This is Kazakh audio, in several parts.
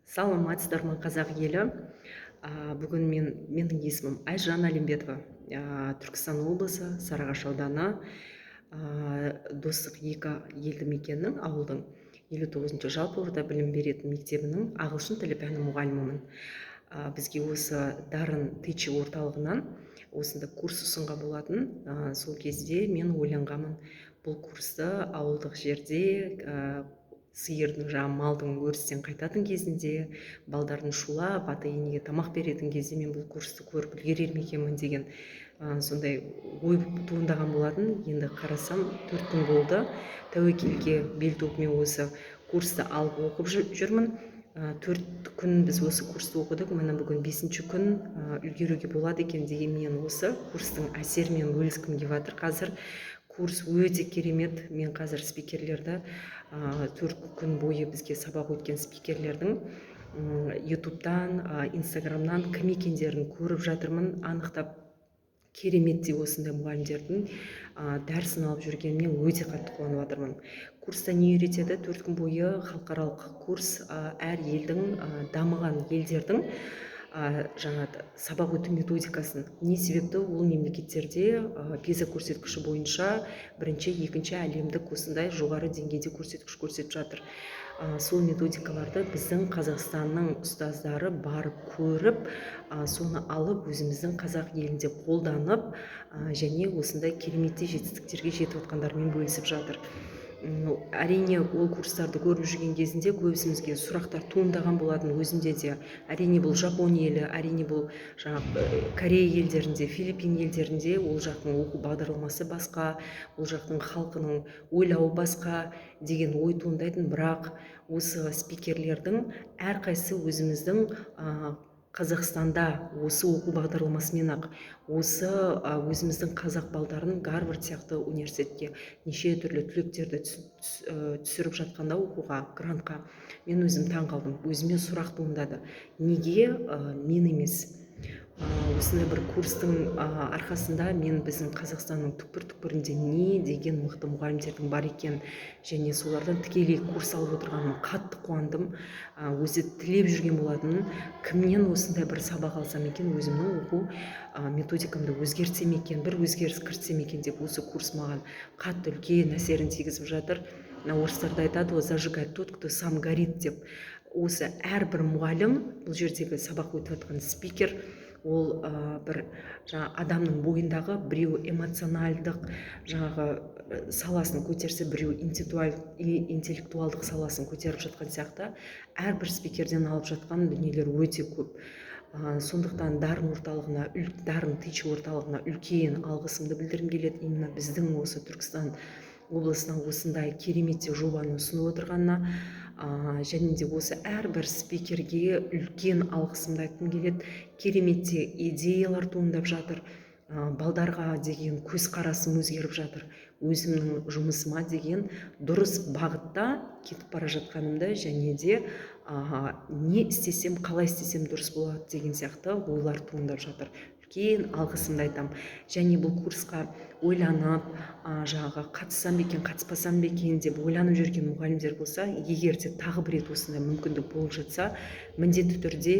Саламатсыздар ма қазақ елі. Бүгін менің есімім Айжан Әлімбетова. Түркістан облысы Сарыағаш ауданы Достық 2 елді мекенінің ауылдың 59-шы жалпы орта білім беретін мектебінің ағылшын тілі пәні мұғалімімін. Бізге осы Дарын Тичи орталығынан осында курс ұсынған болатын. Сол кезде мен ойланғанмын, бұл курсты ауылдық жерде сиырдың малдың өрістен қайтатын кезінде, балдардың шулап ата енеге тамақ беретін кезде мен бұл курсты көріп үлгерер ме екенмін деген сондай ой туындаған болатын. Енді қарасам 4 күн болды. Тәуекелге бел буып мен осы курсты алып оқып жүрмін. 4 күн біз осы курсты оқыдық. Міне бүгін 5-ші күн үлгеруге болады екен деген мен осы курстың әсерімен бөліскім келіп жатыр. Қазір курс өте керемет. Мен қазір спикерлерді 4 күн бойы бізге сабақ өткен спикерлердің ютубтан, инстаграмнан кім екендерін көріп жатырмын, анықтап. Кереметтей осындай мұғалімдердің дәрісін алып жүргеніме өте қатты қуанып жатырмын. Курста не үйретеді? 4 күн бойы халықаралық курс, әр елдің, дамыған елдердің сабақ өту методикасын. Не себепті ол мемлекеттерде PISA көрсеткіші бойынша бірінші, екінші әлемдік осындай жоғары деңгейде көрсеткіш көрсетіп жатыр. Сол методикаларды біздің Қазақстанның ұстаздары барып көріп, соны алып өзіміздің қазақ елінде қолданып, және осындай кереметтей жетістіктерге жетіп жатқандарымен бөлісіп жатыр. Әрине, ол курстарды көріп жүрген кезінде көбісімізге сұрақтар туындаған болатын өзімде де. Әрине, бұл Жапон елі, әрине, бұл Корея елдерінде, Филиппин елдерінде ол жақтың оқу бағдарламасы басқа, ол жақтың халқының ойлауы басқа деген ой туындайтын. Бірақ осы спикерлердің әрқайсысы өзіміздің Қазақстанда осы оқу бағдарламасымен ақ осы өзіміздің қазақ балдарын Гарвард сияқты университетке неше түрлі түлектерді түсіріп жатқанда оқуға, грантқа мен өзім таң қалдым. Өзіме сұрақ туындады. Неге мен емес? Осындай бір курстың арқасында мен біздің Қазақстанның түкпір-түкпірінде не деген мықты мұғалімдердің бар екен, және солардан тікелей курс алып отырғаныма қатты қуандым. Өзі тілеп жүрген болатын, кімнен осындай бір сабақ алсам екен, өзімнің оқу методикамды өзгертсем екен, бір өзгеріс кіртсем екен деп осы курс маған қатты үлкен әсерін тигізіп жатыр. Орыстарда айтады, зажигать тот, кто сам горит деп. Осы әрбір мұғалім, бұл жердегі сабақ өтіп жатқан спикер, ол бір адамның бойындағы біреу эмоциональдық саласын көтерсе, біреу интеллектуалдық саласын көтеріп жатқан сияқты. Әрбір спикерден алып жатқан дүниелер өте көп. Сондықтан Дарын Тичи орталығына үлкен алғысымды білдіргім келеді. Именно біздің осы Түркістан облысына осындай кереметтей жобаны ұсынып отырғанына, және де осы әрбір спикерге үлкен алғысымды айтқым келеді. Кереметтей идеялар туындап жатыр. Балдарға деген көзқарасым өзгеріп жатыр. Өзімнің жұмысыма деген дұрыс бағытта кетіп бара жатқанымды, және де не істесем, қалай істесем дұрыс болады деген сияқты ойлар туындап жатыр. Үлкен алғысымды айтам. Және бұл курсқа ойланып, қатыссам ба екен, қатыспасам ба екен деп ойланып жүрген мұғалімдер болса, егер де тағы бір рет осындай мүмкіндік болып жатса, міндетті түрде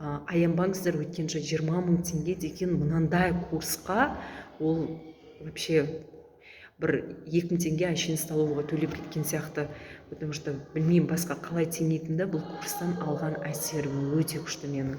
аянбаңыздар. Өткен жылы 20 000 теңге деген мынандай курсқа ол вообще бір 2 000 теңге әшейін столовыйға төлеп кеткен сияқты. Потому что білмеймін басқа қалай теңейтінді. Бұл курстан алған әсерім өте күшті менің.